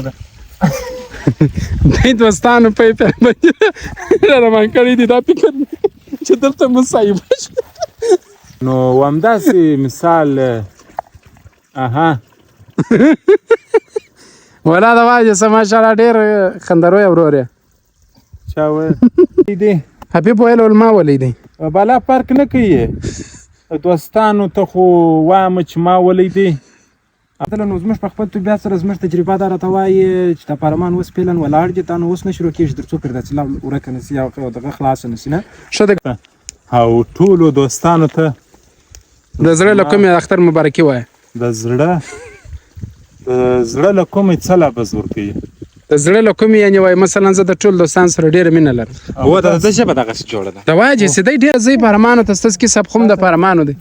ده دوی دوستانو په یې باندې راروان کړي دي دا فکر چې دلته مصیبه شي. نو همداسې مثال اها ولا دا وایي چې ماشاءالله ډېر خندروی ورور یې. چا ویل دی حبیب ویل علما ولیدی بالا فرق نه کوي دوستانو ته خو وایم چې ما ولیدی. نو زموږ په خپل طبیعت سره زموږ تجربه دا راته وایي چې د پارلمان اوس پیلن ولاړ دي تا نو اوس نه شروع کېږي تر څو پرې دا څله ورکه نه سي او دغه خلاصه نه سي نه ښه ده. او ټولو دوستانو ته د زړه له کومې اختر مبارکي وایه. د زړه له کومې څه لفظ ورکوي د زړه له کومې یعنې وایي مثلا زه د ټول دوستان سره ډېره مینه لرم. هو د ده ژبه دغسې جوړه ده. د وایه چې سیدی ډېر زه پارلمانو ته ستاسو کې سب خو د پارلمانو دی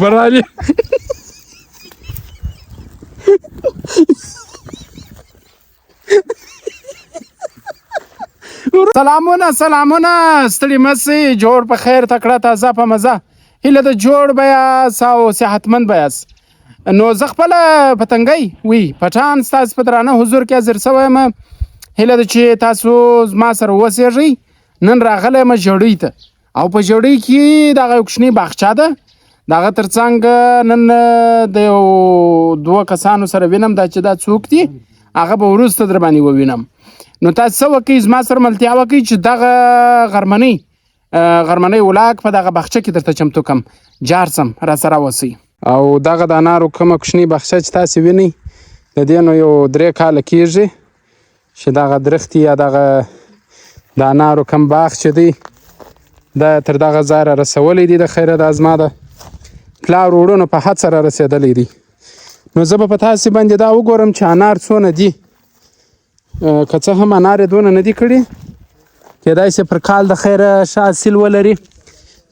برالي سلامونه ستړي مسئ جوړ په خیر تکړه تازه په مزه هیله د جوړ بیاس او صحتمند بیاس. نو زه خپله پتنګی وی پټان ستاسو په درانه حضور کې حاضر شوی یم. هیله ده چې تاسو زما سره اوسیږئ. نن راغلی یم ژړۍ ته او په ژړۍ کې دغه یو کوچنۍ باغچه ده. دغه تر څنګ نن د یو دوه کسانو سره وینم دا چې دا څوک دي هغه به وروسته در باندې ووینم. نو تاسو څه وکئ زما سره ملتیا وکئ چې دغه غرمنۍ ولاک په دغه باغچه کې درته چمتو کم جار سم را سره اوسئ. او دغه د انارو کومه کوچنۍ باغچه چې تاسې وینئ د دې نو یو 3 کاله کېږي چې دغه درختي یا دغه د انارو کم باغ چې دی دا تر دغه ځای را رسولی دی. د خیره دا زما د پلار وروڼو په هڅه را رسېدلی دی. نو زه به په تاسې باندې دا وګورم چې انار څونه دي. که څه هم انار یې دونه نه دي کړي کیدای شي پر کال د خیره ښه حاصل ولري.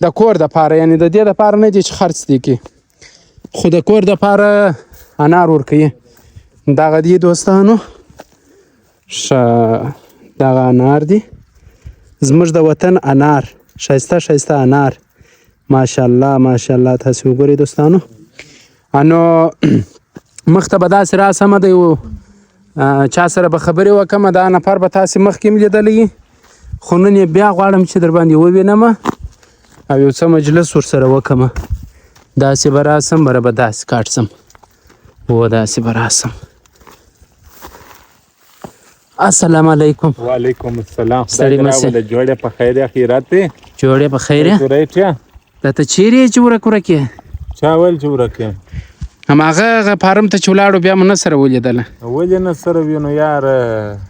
د کور دپاره یعنې د دې دپاره نه دي چې خرڅ دي کړي خو د کور دپاره انار ورکوي. دغه دي دوستانو ښه دغه انار دي زموږ د وطن انار ښایسته انار ماشاءالله تاسې وګورئ دوستانو. نو مخته به داسې راسمه د یو چا سره به خبرې وکړم دا نفر به تاسې مخکې هم لیدلی خو نن یې بیا غواړم چې در باندې ووینم او یو څه مجلس ورسره وکړم. داسې به راسم بره به داسې کاټ سم داسې به راسم. السلام علیکم. وعلیکم السلام. ستړي مسئ جوړې په خیر یا خیرات دی؟ جوړې په خیر یې. دا ته چیرې یې چې ورک یې؟ چا ویل چې ورک یم؟ هماغه فارم ته چې ولاړو بیا مو نه سره ولیدله. ولې نه سره وینو یار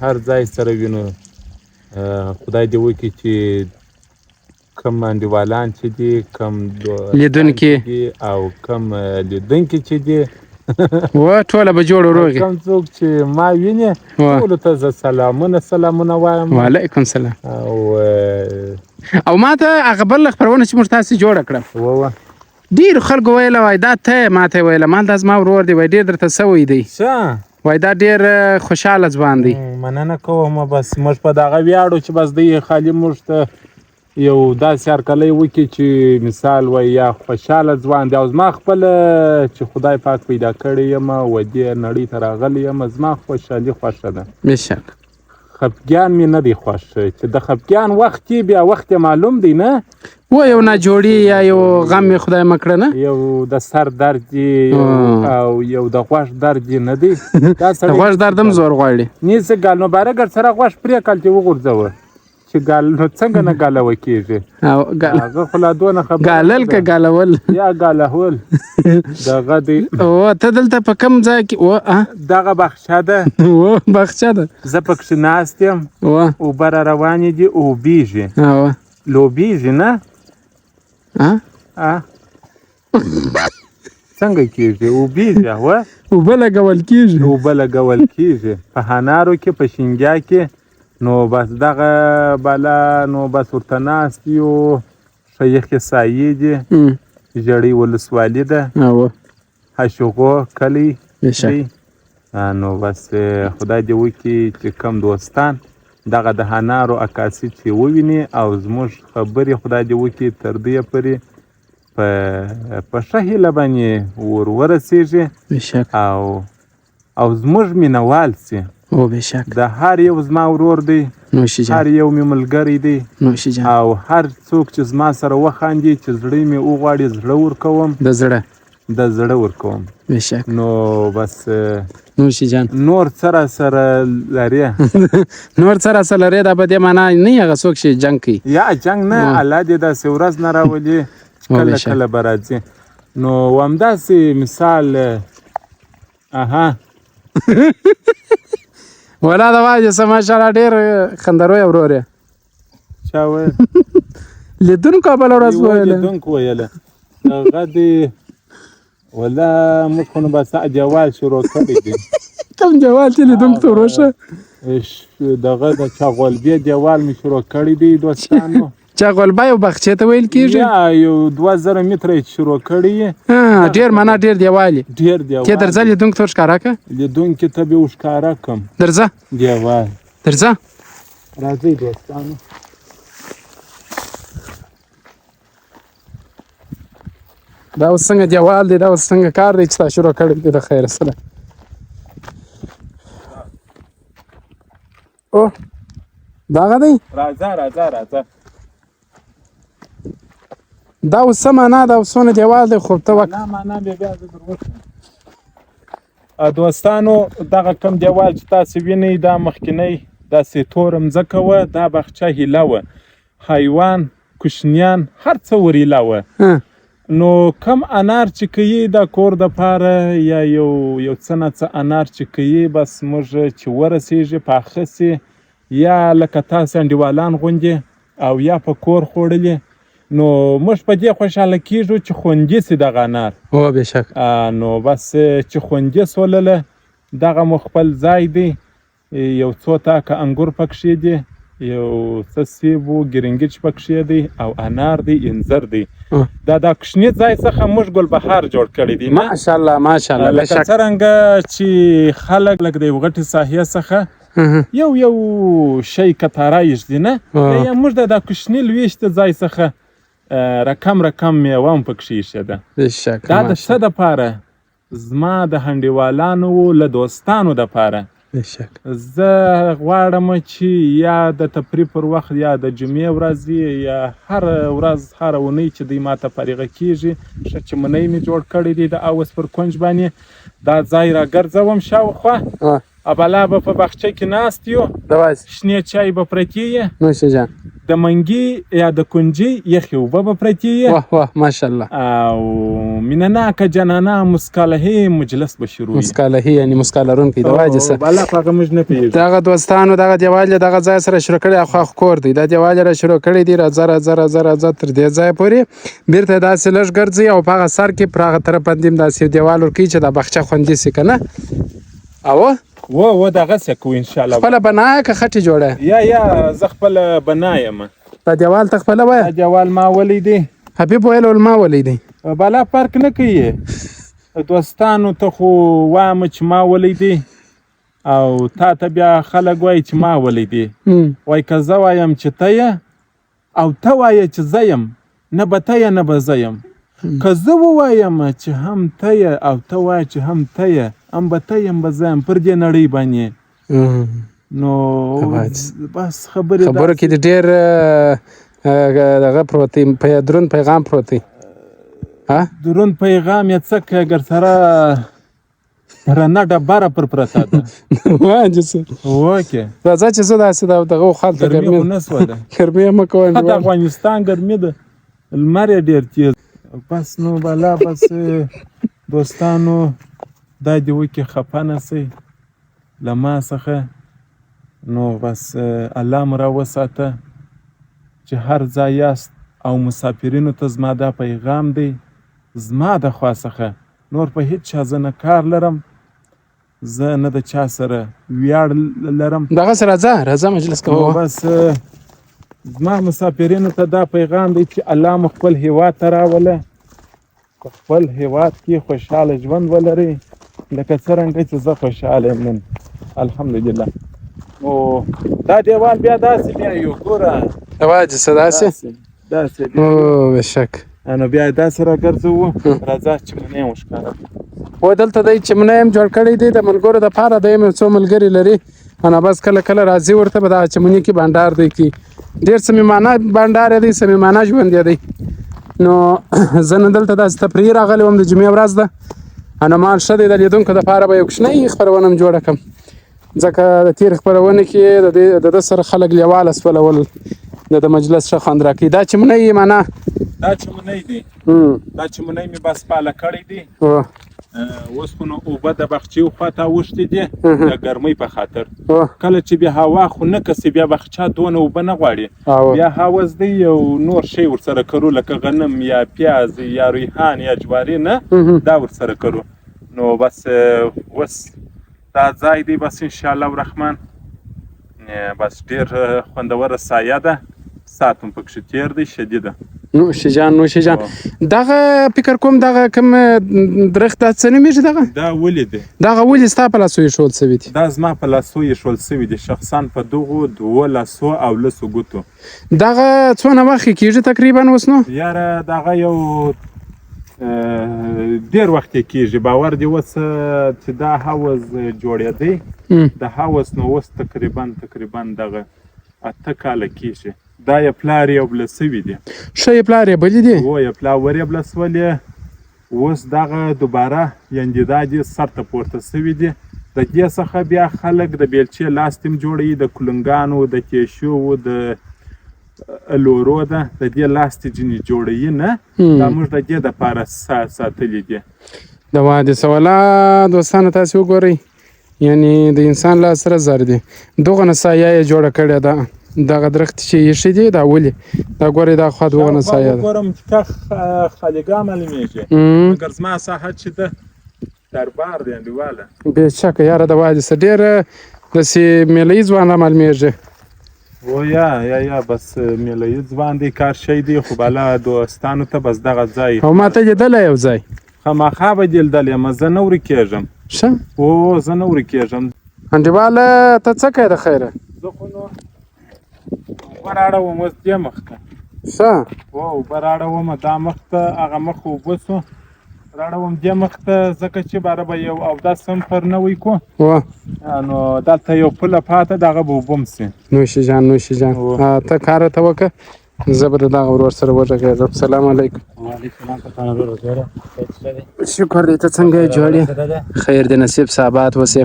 هر ځای سره وینو. خدای دې وکړي چې کم انډیوالان چې دي کم لیدونکي او کم لیدونکي چې دي ټوله به جوړ وروغي. کم څوک چې ما ویني ټولو ته زه سلامونه وایم. وعلیکم سلام. او ما ته هغه بل خپرونه چې موږ تاسې جوړه کړه ډېرو خلکو ویله وای دا ته ما ته ویله ما دا زما ورور دی وای ډېر درته سوی دی وای دا ډېر خوشحاله ځوان دی. مننه کوم. بس موږ په دغه ویاړو چې بس دی خالي موږ ته یو داسې هرکلی وکړي چې مثال وای یا خوشحاله ځوان دی. او زما خپل چې خدای پاک پیدا کړی یم و دې نړۍ ته راغلی یم زما خوشحالي خوښه ده. بېشکه خفګان مې نه دی خوښ چې د خفګان وخت کې بیا وخت معلوم دی نه و یو ناجوړي یا یو غم مې خدای مه کړه نه یو د سر درد دی او یو د غوږ درد دی نه دی. د غوږ درد هم زور غواړي. نیسه ګال نو بارګر سره غوږ پرې کال چې وغورځوه چې ګال نو څنګه نه ګالوه کېږي. هغه خو لا دونه خبره ګالل که ګالول یا ګالول دغه دی. ته دلته په کوم ځای کې دغه باغچه ده باغچه ده زه پکښې ناست یم اوبه را روانې دي اوبېږي لوبېږي نه څنګه کېږي اوبېږي اوبه لګول کېږي په هنارو کې په شینګیا کې. نو بس دغه بالا نو بس ورته ناست یو ښه یخې سایې دي. ژړۍ ولسوالي ده هشغو کلی دی. نو بس خدای دې وکړي چې کم دوستان دغه د هنارو عکاسي چې وویني او زموږ خبرې خدای دې وکړي تر دې پورې په ښه هیله باندې ورسېږي او زموږ مینوال سي او بېشک د هر یو زما ورور دی، نوشي جان هر یو مې ملګری دی، نوشي جان او هر څوک چې زما سره وخاندي چې زړه مې وغواړي زړه ورکوم، د زړه ورکوم. بېشک نو بس نوشي جان نور څه راسره لرې نور څه راسره لرې دا په دې معنا نه وي هغه څوک چې جنګ کوي یا جنګ نه، الله دې داسې ورځ نه راولي چې کله کله به راځي. نو همداسې مثال ولا دا وایي چې ماشاءالله ډېر خندروی ورور یې چا ویل لیدونکو بله ورځ ویله لیدونکو ویله هغه دې ولا موږ خو نو بس جوال شروع کړی دی. کوم جوال چې لیدونکو ته وروشه دغه د چاغولبې دیوال مې شروع کړی دی دوستانو. چاغولبه یو باغچې ته ویل کېږي یا یو 2000 متره یې شروع کړی یې. ډېر معنا ډېر دیوال یې ډېر دیوال ته درځه لیدونکو ته ښکاره کړه لیدونکي ته به وښکاره کړم درځه دیوال. درځه راځئ دوستانو. دا اوس څنګه دیوال دی دا اوس څنګه کار دی چې تا شروع کړی دی د خیر سره او دغه دی راځه دا اوس څه معنا دا اوس څونه دیوال دی خو ته معنا بیا زه در وښیم. دوستانو دغه کوم دیوال چې تاسې وینئ دا مخکینی داسې توره مځکه وه، دا باغچه هیله وه، حیوان کوشنیان هر څه ور هیله وه. نو کم انار چې کوي د کور دپاره یا یو څه نه څه انار چې کوي بس موږ چې ورسیږي پاخه سي یا لکه تاسې انډیوالان غوندې او یا په کور خوړلي، نو موږ په دې خوشحاله کیږو چې خوندي سي دغه انار. او بېشک نو بس چې خوندي سولله دغه مو خپل ځای دی. یو څو تاکه انګور پکښې دي، یو څه سیب و ګرنګچ پکښې دی او انار دی انځر دی. دا د کوچني ځای څخه موږ ګلبهار جوړ کړی دی. ماشاءالله ماشاءالله لکه څرنګه چې خلک لکه د یو غټې ساحې څخه یو شی کتاره ایږدي نه، یا موږ د کوچني لویشت ځای څخه رقم میوه هم پکښې ایښې ده. دا د څه دپاره؟ زما د هنډیوالانو له دوستانو دپاره. زه غواړم چې یا د تفریح پر وخت یا د جمعې ورځ یا هر ورځ هر اونۍ چې دوی ماته فارغه کیږي ښه چمنی مې جوړ کړی دی د اوس پر کونج باندې دا ځای راګرځوم شاوخوا ابلا به په باغچه کې ناست یو شنې چای به پرتې یې د منګي یا د کنجي یخې اوبه به پرتې یې واه ماشاءالله او مینهناکه جانانه مسکالهې مجلس به شروع وي. مسکالهې یعنې مسکا لرونکی د واجې څه بله په هغه موږ نه پوهېږو. دغه دوستانو دغه دیوال یې دغه ځای سره شروع کړی اخوا کور دی دا دیوال یې را شروع کړی دی راځه تر دې ځایه پورې بېرته داسې لږ ګرځي او په هغه سر کې پر هغه طرف باندې هم داسې دیوال ورکوي چې دا باغچه خوندي سي که نه او و دغسې کوو انشاءالله. خپله بنا که خټې جوړه یا زه خپله بنا یم. دا دیوال ته خپله وایه؟ دا دیوال ما ولی دی. حبیب ویل ما ولی دی. بالا فرق نه کوي. دوستانو ته خو وایم چې ما ولی دی او تا ته بیا خلک وایي چې ما ولی دی. وایي که زه وایم چې ته یې او ته وایې چې زه یم، نه به ته یې نه به زه یم. که زه ووایم چې هم ته یې او ته وایې چې هم ته یې هم به ته یم به زه یم پر دې نړۍ باندې. نو بس خبرو کې د ډېر دغه پروت دی دروند پیغام پروت دی. دروند پیغام یې څه که اگر سره رنه ډبره پر پرته ده واجه څه اوکې راځه چې زه داسې دغه خلته ګرمي خو نه سوه ده ګرمي مه کوه د افغانستان ګرمي ده لمر یې ډېر تیز. بس نو بالا بس دوستانو دا دې وکړي خفه نه سئ له ما څخه. نو بس الله مو راوساته چې هر ځای یاست او مسافرینو ته زما دا پیغام دی زما د خوا څخه نور په هیڅ چا زه نه کار لرم، زه نه د چا سره ویاړ لرم. دغسې راځه مجلس کوه. بس زما مسافرینو ته دا پیغام دی چې الله مو خپل هیواد ته راوله، په خپل هیواد کې خوشحاله ژوند ولرئ لکه څرنګه چې زه خوشحاله یم نن الحمدلله. نو دا دیوال بیا داسې بیا یو ګوره واجه څه داسې او بېشک نو بیا یې داسې راګرځوو. راځه چې منې یې وښکاره و دلته دی چمنه هم جوړ کړی دی د ملګرو دپاره دی هم څو ملګري لري انا بس کله کله راځي ورته به دغه چمنې کې بانډار دی کې ډېر صمیمانه بانډار دی صمیمانه ژوند دی نو زه نن دلته داسې تفریح راغلی وم د جمعې ورځ ده انا مال ښه دی د لیدونکو دپاره به یو کوچنۍ خپرونه هم جوړه کړم ځکه د تېرې خپرونې کې د ده سره خلک لیواله سولول د مجلس ښه خوند راکوي دا چمنۍ یې معنا دا چمنۍ دی دا چمنۍ مې بس پاله کړی دی اوس خو نو اوبه د باغچې خواته اوښتې دي د ګرمۍ په خاطر کله چې بیا هوا خو نه کسي بیا باغچه دونه اوبه نه غواړي بیا هوس دی یو نور شی ورسره کرو لکه غنم یا پیاز یا ریحان یا جواري نه دا ورسره کرو نو بس اوس دا ځای دی بس انشاءالله الرحمن بس ډېر خوندوره سایه ده ساعت هم پکښې تېر دی شدیده نوش جان دغه فکر کوم دغه کوم درخت دا څه نومېږي دغه دا ولې دی دغه ولې ستا په لاسو ایښودل سوي دي دا زما په لاسو ایښودل سوي دي شخصا په دغو 2 لاسو او 10 ګوتو دغه څونه وخت کېږي تقریبا اوس نو یاره دغه یو ډېر وخت یې کېږي باور دې وسه چې دا حوض جوړېدی د حوض نو اوس تقریبا دغه 8 کاله کېږي دا یې پلار یې بله سوي دي ښه یې پلار یې بلي دي یې پلاور یې بله سولې اوس دغه دوباره یعنې دا دې سر ته پورته سوي دي د دې څخه بیا خلک د بیلچې لاستي هم جوړوي د کلنګانو د کیشو د الورو ده د دې لاستي ځینې جوړوي نه دا موږ د دې دپاره ساتلي دي د وادي سولا دوستانو تاسې وګورئ یعنې د انسان لاس سره زر دی دغه نه سایه یې جوړه کړې ده دغه درخت چې ایښی دی دا ولې دا ګورئ دا خوا دغه نه سایه ده ګورم چې که خالیګاه معلومېږي مګر زما ساحه چې ده دربار دی انډیواله بېشکه یاره د وادي څه ډېره داسې میله یي ځوان را معلومېږي یا بس میله یي ځوان دی کار شی دی خو بالا دوستانو ته بس دغه ځای او ما ته لیدلی یو ځای خامخا به دې لیدلی یم زه نه ورکېږم ښه زه نه ورکېږم انډیواله ته څه کوې د خیره زه خو نو اوبه راړوم اوس دې مخ ته ښه اوبه راړوم دا مخ ته هغه مخ اوبه سو راړوم دې مخ ته ځکه چې باره به یو اودس هم پر نوی کو نو دلته یو پوله پاته دغه به اوبه هم سي نوش جان ته کار ته وکړه زه به د دغه ورور سره وغږېږم سلام علیکم شکر دی ته څنګه یې جوړ یې خیر دی نصیب ثابات اوسې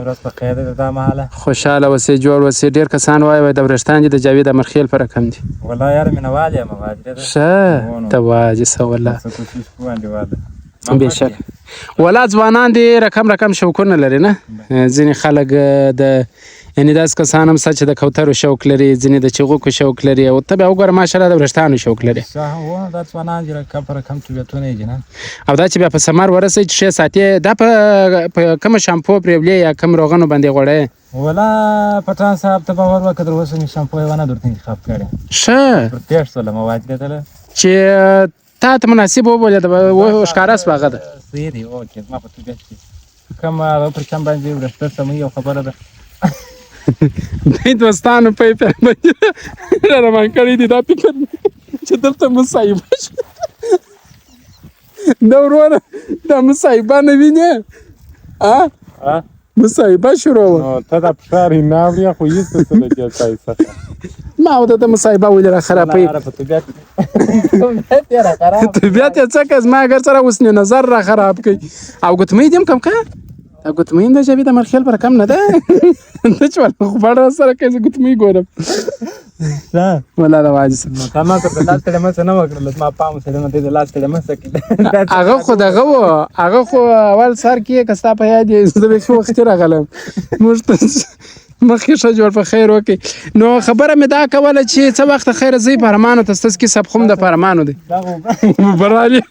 خوشحاله اوسې جوړ اوسې ډېر کسان وایي د ورېښتان دي د جاوید امرخیل په رقم دي ښه ته واجې څه والله بېشک ولا ځوانان دي رقم شوقونه لري نه ځینې خلک د یعنې داسې کسان هم شته چې د کوترو شوق لري ځینې د چغوکو شوق لري او ته بیا وګوره ماشاءالله د ورېښتانو شوق لري او دا چې بیا په ثمر ورسوي چې ښې ساتې دا په کومه شامپو پرېولې یا کوم روغنو باندې غوړی ولا پټان صاحب ته باور وکړه تر اوسه مې شامپو یې ونه درته انتخاب کړی ښه تېر شوله مواد لیدله چې تا ته مناسب وبولې ښکاره سوه هغه ده صحیح دی اوکې زما په طبیعت کې کوم هغه پر چم باندې ورېښته سموي یو خبره ده دوی دوستانو په یې باندې راروان کړی دي دا فکر چې دلته مصاحبه شو دا وروره دا مصاحبه نه وینې مصاحبه شروع وه ته دا پښار یې نه اورې خو هېڅ څه د دې ځای څخه ما او د مصاحبه ولې را خرابوي طبیعت یې څه که زما اګر سره حسن نظر را خراب کوي او ګوتمۍ دې هم کم که ګوتمۍ د جاوید امرخیل پر کم نه ده ته چې والا خو بړ سره کوي زه ګوتمۍ ګورم والله د واجب تا ما ته د لاس تړمه څه نه وکړله زما پام سره نه دی د لاس تړمه څه کړي هغه خو دغه و هغه خو اول سر کې که ستا په یاد یې زه به ښه وختي راغلم موږ ته مخکې ښه جوړ په خیر وکړئ نو خبره مې دا کوله چې څه وخته خیره زه پارمانو ته ستاسو کې سبخوم د پارمانو دی برالي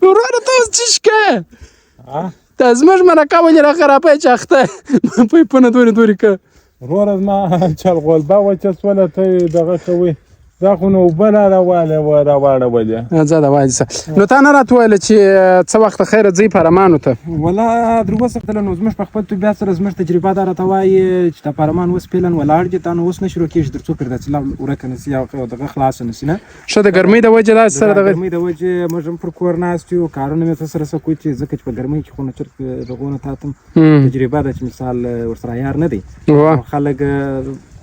وروره ته اوس څه شکایې ته زموږ مرکه ولې را خرابوې چې اخته پیپونه دورې که وروره زما چلغولبه وچه سوله ته یې دغه کوې دا خو نو اوبه راواړولې. زه د وایي نو تا نه راته وویله چې څه وخته خیره ځئ پارلمان ته؟ ولا در وسختله نو زموږ په خپل طبیعت سره زموږ تجربه دا راته وایي چې د پارلمان اوس فعلا ولاړ دي، تا نو اوس نه شروع کېږي تر څو پرې دا څه ورکه نه سي او دغه خلاصه نه سي. نه ښه د ګرمۍ د وجې داسې سره د ګرمۍ د وجې موږ هم پر کور ناست یو، کارونه مې ته سره څه کوي چې ځکه چې په ګرمۍ کې خو نه چرته دغونه تاتم تجربه ده چې مثال ورسره عیار نه دی. خلک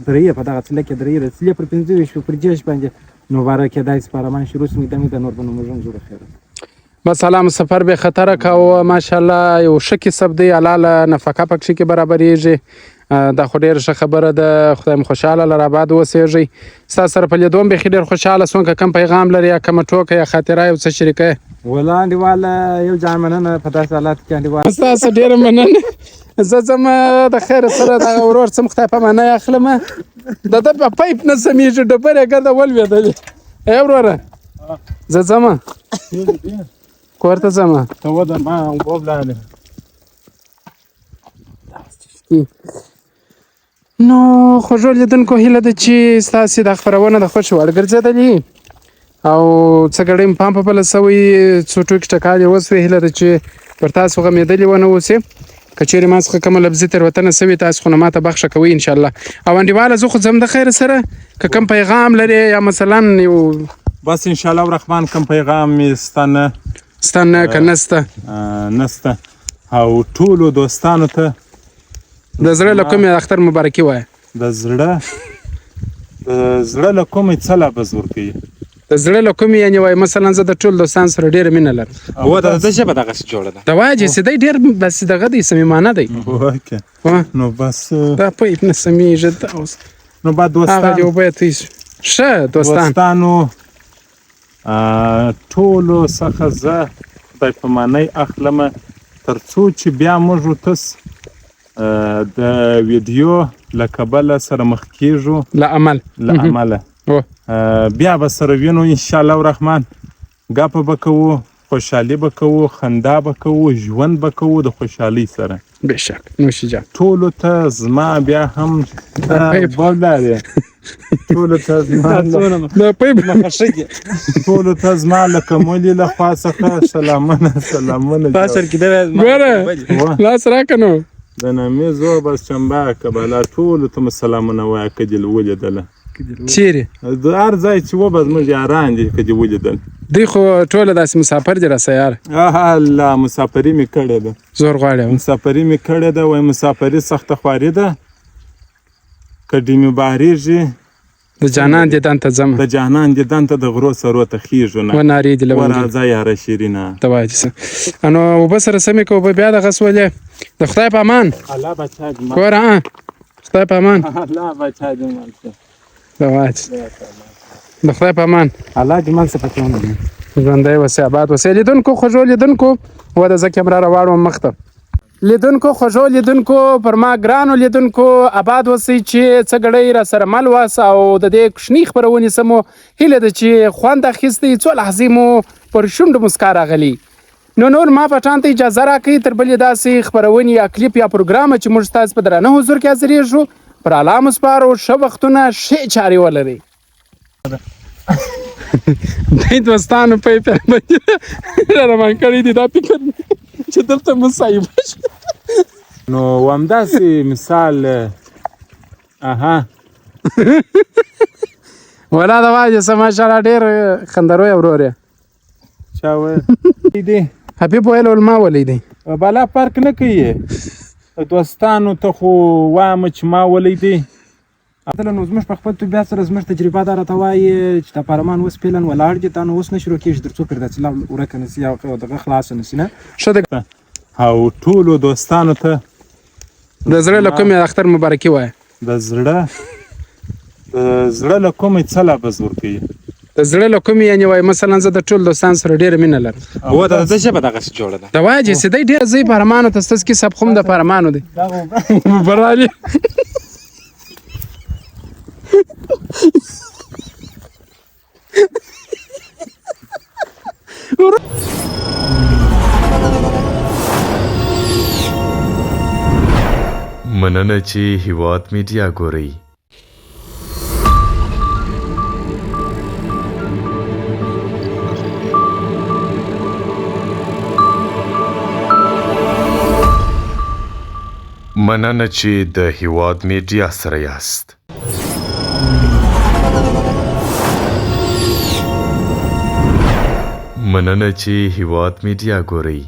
درېیه په دغه څله کې درېیه د څلې پر 25 پر 10 باندې نو باره کېدای شي پارلمان شروع شي دمې د نور به نو موږ هم زوړ خیره بس حالا مسافر بې خطره که ماشاءالله یو ښه کسب دی، حلاله نفقه پکښې کې برابرېږي، دا خو ډېره ښه خبره ده. خدای مو خوشحاله لره، آباد اوسېږئ. ستا سره په لیدو هم بیخي ډېر خوشحاله سوم. که کوم پیغام لري یا کومه ټوکه یا خاطره یو څه شریکه یې؟ والله انډیواله یو جان مننه په داسې حالات کې انډیواله ستاسو ډېره مننه. زه ځم د خیره سره دغه ورور څه خدای په معنی اخلم. د ده په پایپ نه سمیږي، ډبرې یې ګرده ولوېدلې. ای وروره زه ځم کور ته ځم. ته وده ما اوبه ولاړې. نو خوږو لیدونکو هیله ده چې ستاسې دا خپرونه د خوښې وړ ګرځېدلې او څه ګړی م پام په بله سوی، څو ټوکې ټکالې وسوې. هیله ده چې پر تاسو غمېدلې ونه اوسې. که چیرې ما څخه کومه لفظي تېروتنه سوې تاسو خو نه ماته بخښه کوئ انشاءالله. او انډیواله زه خو ځم د خیر سره، که کوم پیغام لرې یا مثلا یو بس انشاءالله الرحمن کوم پیغام مې ستا نه که نسته او ټولو دوستانو ته د زړه له کومې اختر مبارکي وایه. د زړه له کومې څه لفظ ورکوي؟ د زړه له کومې یعنې وایي مثلا زه د ټولو دوستانو سره ډېره مینه لرم. هو د ده ژبه دغسې جوړه ده. د وایه جیسې دی ډېر بس دغه دی صمیمانه دی. نو بس دا پایپ نه سمیږي دا اوس نو بعد هغه دې اوبه یې توی شو. ښه دوستانو ټولو څخه زه خدای په معنی اخلم، تر څو چې بیا موږ تس د ویډیو له کبله سره مخ کېږو له عمله بیا به سره وینو انشاءالله الرحمن. ګپه به کوو، خوشحالي به کوو، خندا به کوو، ژوند به کوو د خوشحالۍ سره. بېشک نوشي جان ټولو ته زما بیا هم ټولو ته زما لکه مولي له خوا څخه سلامونه. ګوره لاس راکه نو د نامې زور بس چمبه کبله ټولو ته مو سلامونه وایه که دې ولیدله چیرې د هر ځای چې وبه زموږ یاران دي که دې ولیدل. دوی خو ټوله داسې مسافر دي راسه یاره. الله مسافري مې کړې ده، زور غواړي مسافري مې کړې ده. وایي مسافري سخته خواري ده، که دې مې بارېږي د جانان دیدن ته ځم، د جانان دیدن ته د غرو سرو ته خیږو نه ونارې دي لونګې ورځه یاره شیرینه ته وایي څه. نو اوبه سره سمې که اوبه بیا دغه سولې. د خدای په امان الله بچا دې کوره خدای په امان الله بچا دې مالته د وایي د خدای په امان الله دې مال څه پکې ونه ژوندی اوسئ آباد اوسئ. لیدونکو خوږو لیدونکو و د زه کیمره راواړوم مخ ته. لیدونکو خوږو لیدونکو پر ما ګرانو لیدونکو آباد اوسئ چې څه ګړی را سره مل واس او د دې کوچنۍ خپرونې څه مو هیله ده چې خوند اخیستی، څو لحظې مو پر شونډو مسکا راغلی. نو نور ما پټان ته اجازه راکړئ تر بلې داسې خپرونې یا کلیپ یا پروګرام چې موږ ستاسو په درانه حضور کې حاضرېږو پر الله مو سپارو. ښه وختونه ښې چارې ولرئ. دی دوستانو په یې باندې راروان کړی دي دا فکر چې دلته مصیبه شي. نو همداسې مثال ولا د وایي څه ماشاءالله ډېر خندروی ورور یې چا ویل دی حبیب ویل علما ولی دی بالا فرق نه کوي. دوستانو ته خو وایم چې ما ولی دی نو زموږ په خپل طبیعت سره زموږ تجربه دا راته وایي چې د پارلمان اوس فعلا ولاړ دي، تا نو اوس نه شروع کېږي تر څو پرې دا څله ورکه نه سي او دغه خلاصه نه سي. نه ښه او ټولو دوستانو ته د زړه له کومې اختر مبارکي وایه. د زړه له کومې څه لفظ ورکوي؟ د زړه له کومې یعنې وایي مثلا زه د ټولو دوستانو سره ډېره مینه لرم. هو د ده ژبه دغسې جوړه ده. د وایه جیسې دی ډېر ځئ پارلمانو ته ستاسو کسب خو هم د پارلمانو دی برالي مننه چې هیواد میډیا ګورئ. مننه چې د هیواد میډیا سره یاست. مننه چې هیواد میډیا ګورئ.